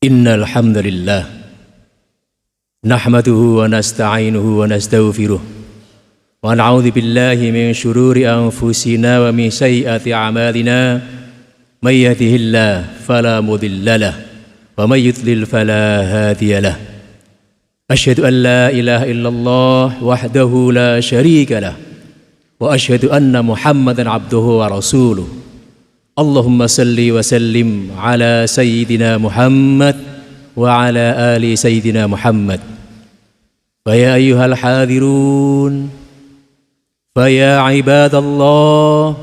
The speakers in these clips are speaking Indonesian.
Innal hamdalillah nahmaduhu wa nasta'inuhu wa nastaghfiruh wa na'udzu billahi min shururi anfusina wa min sayyiati a'malina may yahdihillahu fala mudilla lahu wa may yudlil fala hadiya lahu asyhadu an la ilaha illallah wahdahu la syarika lahu wa asyhadu anna muhammadan abduhu wa rasuluh. Allahumma salli wa sallim ala sayyidina Muhammad wa ala ali sayyidina Muhammad. Fa ya ayyuhal hadirun, fa ya ibadallah,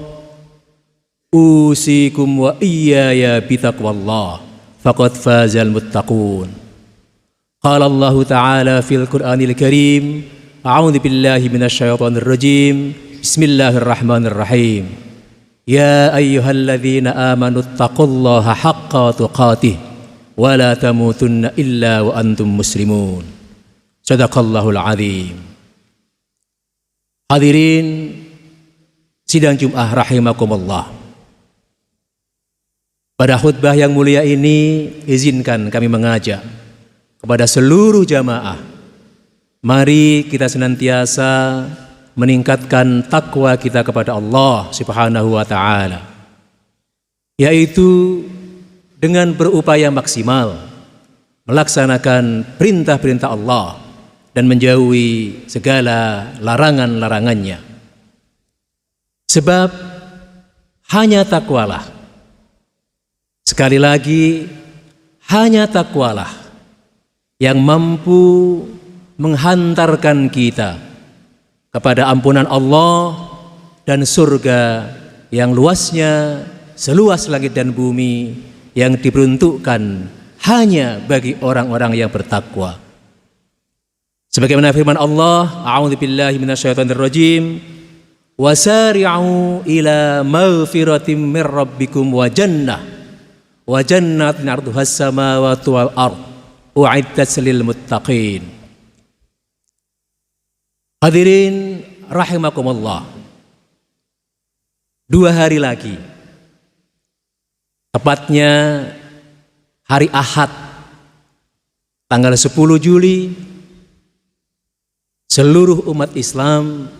usikum wa iyaya bitaqwallah, faqad fazal muttaqun. Qala Allah Ta'ala fil Qur'anil Karim, a'udzu billahi minasy syaithanir rajim. Bismillahirrahmanirrahim. Ya ayyuhalladzina amanu taqullaha haqqa tuqatih wa la tamutunna illa wa antum muslimun. Shadaqallahul azim. Hadirin sidang Jumat rahimakumullah. Pada khutbah yang mulia ini izinkan kami mengajak kepada seluruh jamaah, mari kita senantiasa meningkatkan takwa kita kepada Allah Subhanahu wa ta'ala, yaitu dengan berupaya maksimal melaksanakan perintah-perintah Allah dan menjauhi segala larangan-larangannya. Sebab hanya takwalah, sekali lagi hanya takwalah yang mampu menghantarkan kita kepada ampunan Allah dan surga yang luasnya seluas langit dan bumi, yang diperuntukkan hanya bagi orang-orang yang bertakwa. Sebagaimana firman Allah, a'udzu billahi minasyaitonir rajim, wasari'u ila maghfiratin mir rabbikum wa jannatin 'arduhas samawati wal ardh u'iddat lil muttaqin. Hadirin rahimakumullah, 2 hari lagi, tepatnya hari Ahad tanggal 10 Juli, seluruh umat Islam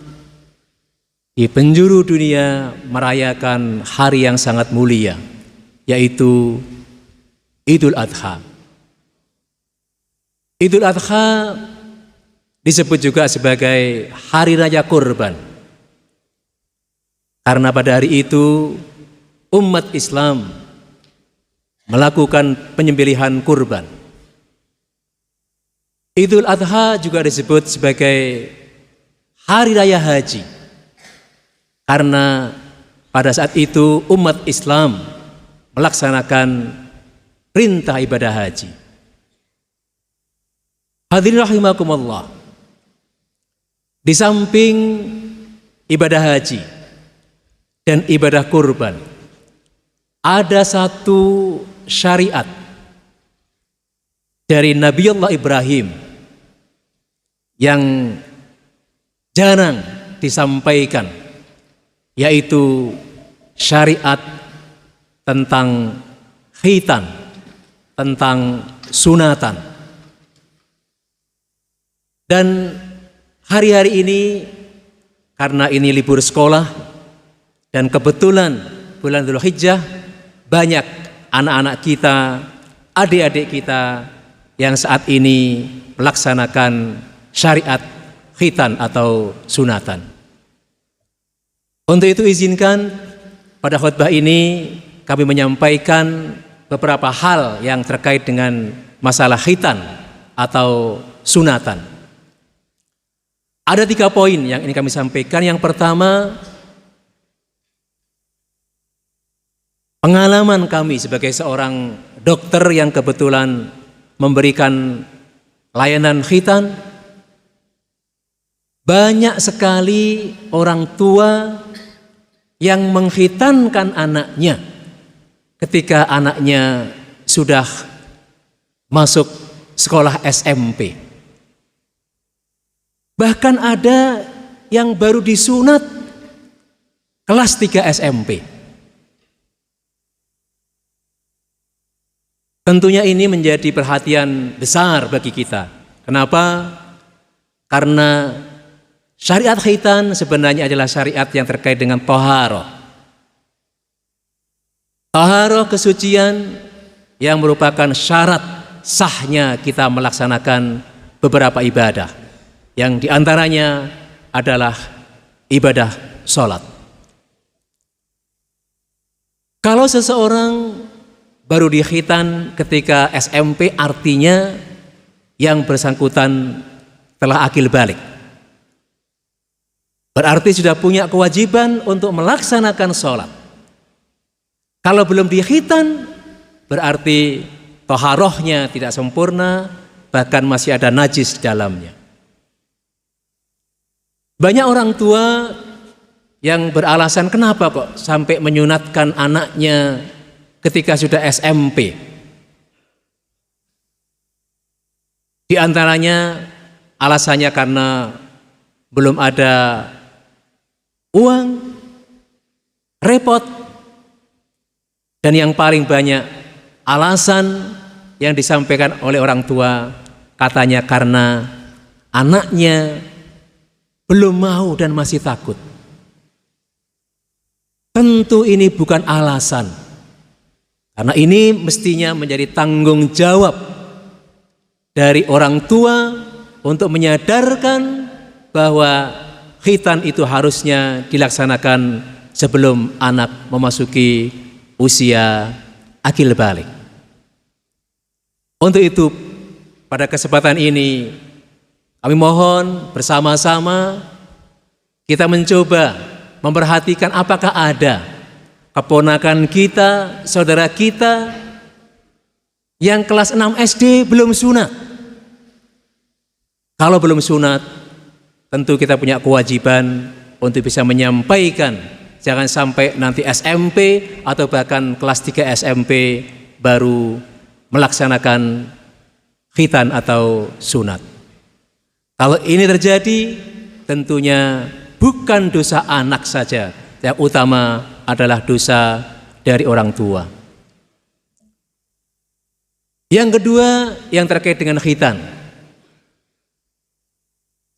di penjuru dunia merayakan hari yang sangat mulia, yaitu Idul Adha. Idul Adha disebut juga sebagai hari raya kurban, karena pada hari itu umat Islam melakukan penyembelihan kurban. Idul Adha juga disebut sebagai hari raya haji, karena pada saat itu umat Islam melaksanakan perintah ibadah haji. Hadirin rahimakumullah, di samping ibadah haji dan ibadah kurban, ada satu syariat dari Nabi Allah Ibrahim yang jarang disampaikan, yaitu syariat tentang khitan, tentang sunatan. Dan hari-hari ini, karena ini libur sekolah dan kebetulan bulan Dzulhijjah, banyak anak-anak kita, adik-adik kita yang saat ini melaksanakan syariat khitan atau sunatan. Untuk itu izinkan pada khutbah ini kami menyampaikan beberapa hal yang terkait dengan masalah khitan atau sunatan. Ada 3 poin yang ini kami sampaikan. Yang pertama, pengalaman kami sebagai seorang dokter yang kebetulan memberikan layanan khitan. Banyak sekali orang tua yang mengkhitankan anaknya ketika anaknya sudah masuk sekolah SMP. Bahkan ada yang baru disunat kelas 3 SMP. Tentunya ini menjadi perhatian besar bagi kita. Kenapa? Karena syariat khitan sebenarnya adalah syariat yang terkait dengan toharoh. Toharoh, kesucian yang merupakan syarat sahnya kita melaksanakan beberapa ibadah. Yang diantaranya adalah ibadah sholat. Kalau seseorang baru dikhitan ketika SMP, artinya yang bersangkutan telah akil balik. Berarti sudah punya kewajiban untuk melaksanakan sholat. Kalau belum dikhitan, berarti toharohnya tidak sempurna, bahkan masih ada najis di dalamnya. Banyak orang tua yang beralasan kenapa kok sampai menyunatkan anaknya ketika sudah SMP. Di antaranya alasannya karena belum ada uang, repot, dan yang paling banyak alasan yang disampaikan oleh orang tua katanya karena anaknya belum mau dan masih takut. Tentu ini bukan alasan. Karena ini mestinya menjadi tanggung jawab dari orang tua untuk menyadarkan bahwa khitan itu harusnya dilaksanakan sebelum anak memasuki usia akil balik. Untuk itu pada kesempatan ini kami mohon bersama-sama kita mencoba memperhatikan apakah ada keponakan kita, saudara kita yang kelas 6 SD belum sunat. Kalau belum sunat, tentu kita punya kewajiban untuk bisa menyampaikan. Jangan sampai nanti SMP atau bahkan kelas 3 SMP baru melaksanakan khitan atau sunat. Kalau ini terjadi, tentunya bukan dosa anak saja, yang utama adalah dosa dari orang tua. Yang kedua yang terkait dengan khitan.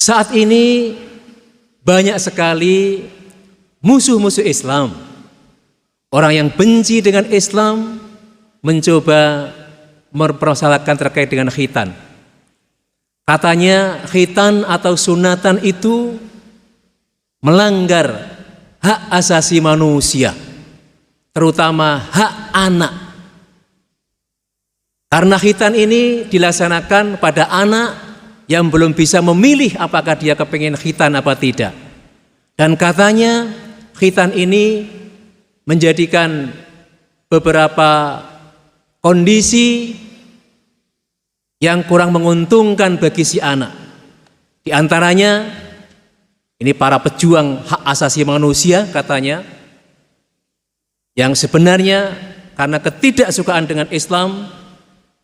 Saat ini banyak sekali musuh-musuh Islam, orang yang benci dengan Islam mencoba mempermasalahkan terkait dengan khitan. Katanya khitan atau sunatan itu melanggar hak asasi manusia, terutama hak anak. Karena khitan ini dilaksanakan pada anak yang belum bisa memilih apakah dia kepingin khitan apa tidak. Dan katanya khitan ini menjadikan beberapa kondisi yang kurang menguntungkan bagi si anak. Di antaranya ini para pejuang hak asasi manusia katanya, yang sebenarnya karena ketidaksukaan dengan Islam,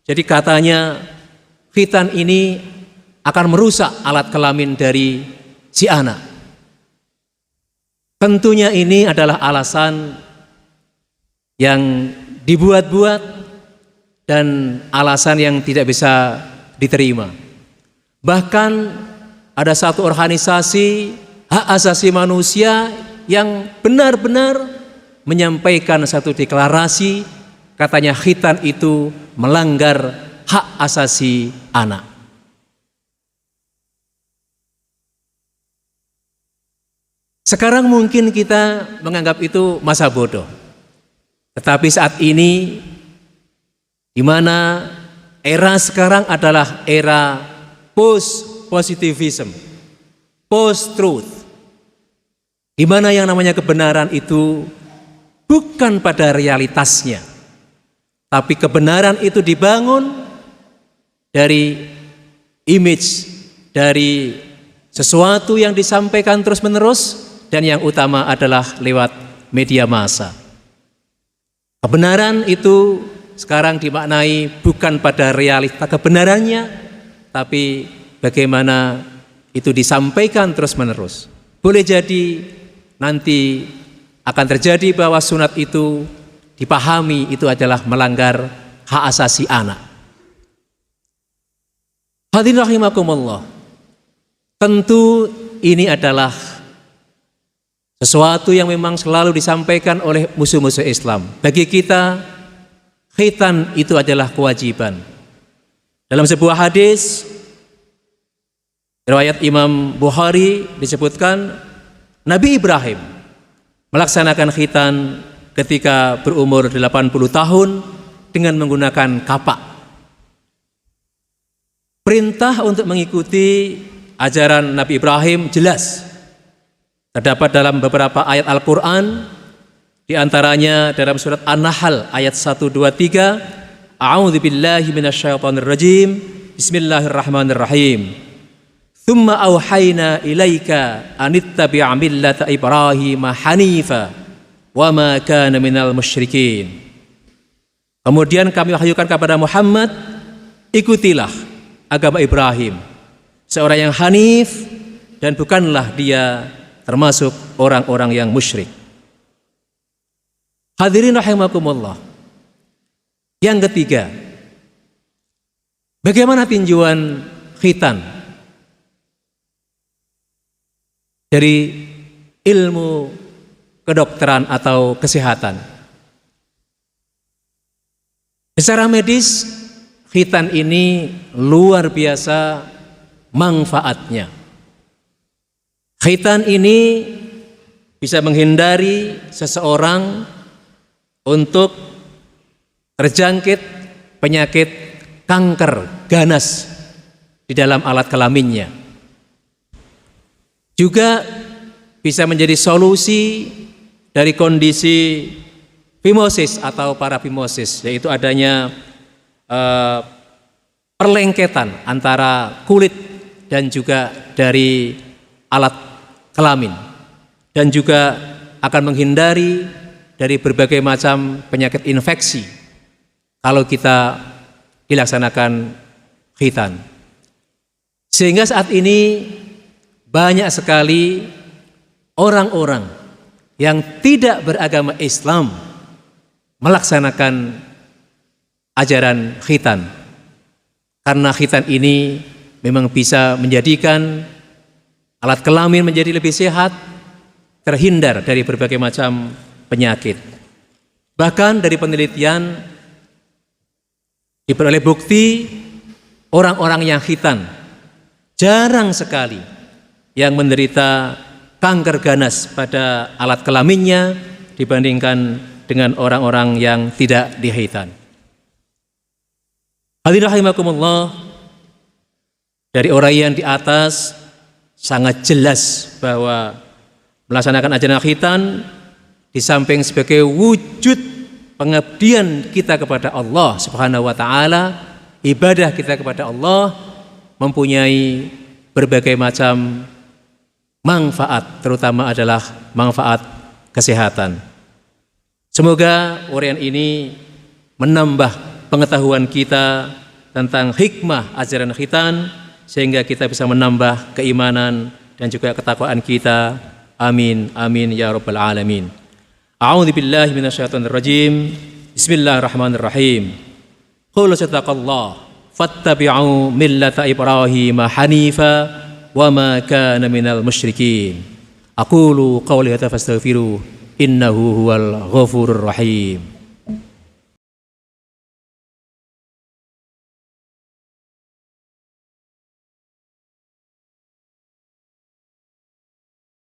jadi katanya khitan ini akan merusak alat kelamin dari si anak. Tentunya ini adalah alasan yang dibuat-buat dan alasan yang tidak bisa diterima. Bahkan ada satu organisasi hak asasi manusia yang benar-benar menyampaikan satu deklarasi, katanya khitan itu melanggar hak asasi anak. Sekarang mungkin kita menganggap itu masa bodoh. Tetapi saat ini di mana era sekarang adalah era post-positivism, post-truth, di mana yang namanya kebenaran itu bukan pada realitasnya, tapi kebenaran itu dibangun dari image, dari sesuatu yang disampaikan terus-menerus, dan yang utama adalah lewat media massa. Kebenaran itu sekarang dimaknai bukan pada realita kebenarannya, tapi bagaimana itu disampaikan terus-menerus. Boleh jadi nanti akan terjadi bahwa sunat itu dipahami itu adalah melanggar hak asasi anak. Hadirin rahimakumullah. Tentu ini adalah sesuatu yang memang selalu disampaikan oleh musuh-musuh Islam. Bagi kita, khitan itu adalah kewajiban. Dalam sebuah hadis riwayat Imam Bukhari disebutkan Nabi Ibrahim melaksanakan khitan ketika berumur 80 tahun dengan menggunakan kapak. Perintah untuk mengikuti ajaran Nabi Ibrahim jelas terdapat dalam beberapa ayat Al-Quran, di antaranya dalam surat An-Nahl ayat 123, A'udzu billahi minasyaitonir rajim. Bismillahirrahmanirrahim. Tsumma auhayna ilaika anittabi' millata Ibrahim hanifa wa ma kana minal musyrikin. Kemudian kami wahyukan kepada Muhammad, ikutilah agama Ibrahim, seorang yang hanif dan bukanlah dia termasuk orang-orang yang musyrik. Hadirin rahimakumullah. Yang ketiga, bagaimana tinjauan khitan dari ilmu kedokteran atau kesehatan? Secara medis, khitan ini luar biasa manfaatnya. Khitan ini bisa menghindari seseorang untuk terjangkit penyakit kanker ganas di dalam alat kelaminnya. Juga bisa menjadi solusi dari kondisi fimosis atau parafimosis, yaitu adanya perlengketan antara kulit dan juga dari alat kelamin, dan juga akan menghindari dari berbagai macam penyakit infeksi kalau kita dilaksanakan khitan. Sehingga saat ini banyak sekali orang-orang yang tidak beragama Islam melaksanakan ajaran khitan, karena khitan ini memang bisa menjadikan alat kelamin menjadi lebih sehat, terhindar dari berbagai macam penyakit. Bahkan dari penelitian diperoleh bukti orang-orang yang khitan jarang sekali yang menderita kanker ganas pada alat kelaminnya dibandingkan dengan orang-orang yang tidak dikhitan. Hadirin rahimakumullah, dari uraian di atas sangat jelas bahwa melaksanakan ajaran khitan di samping sebagai wujud pengabdian kita kepada Allah Subhanahu wa taala, ibadah kita kepada Allah, mempunyai berbagai macam manfaat, terutama adalah manfaat kesehatan. Semoga uraian ini menambah pengetahuan kita tentang hikmah ajaran khitan, sehingga kita bisa menambah keimanan dan juga ketakwaan kita. Amin, amin ya rabbal alamin. A'udzu billahi minasyaitonir rajim. Bismillahirrahmanirrahim. Qul sadaqallah fattabi'u millata Ibrahim hanifa wa ma kana minal musyrikin. Aqulu qawli hadza fastaghfiru innahu huwal ghafurur rahim.